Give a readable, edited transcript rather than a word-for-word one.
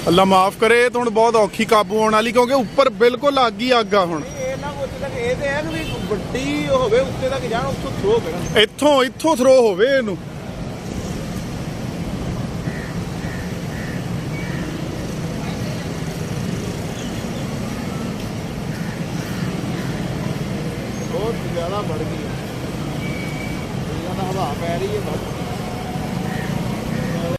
ਅੱਲਾ ਮਾਫ ਕਰੇ। ਇਹ ਤਾਂ ਹੁਣ ਬਹੁਤ ਔਖੀ ਕਾਬੂ ਆਉਣ ਵਾਲੀ, ਕਿਉਂਕਿ ਉੱਪਰ ਬਿਲਕੁਲ ਅੱਗ ਹੀ ਅੱਗ ਆ। ਹੁਣ ਇਹ ਨਾ ਉੱਥੇ ਤੱਕ ਇਹ ਤੇ ਹੈ ਕਿ ਵੱਡੀ ਹੋਵੇ, ਉੱਤੇ ਤੱਕ ਜਾਣ, ਉੱਥੋਂ ਥਰੋ ਕਰਨ, ਇੱਥੋਂ ਥਰੋ ਹੋਵੇ ਇਹਨੂੰ। ਬਹੁਤ ਜ਼ਿਆਦਾ ਵੱਧ ਗਈ ਹੈ, ਹਵਾ ਪੈ ਰਹੀ ਹੈ ਬਸ।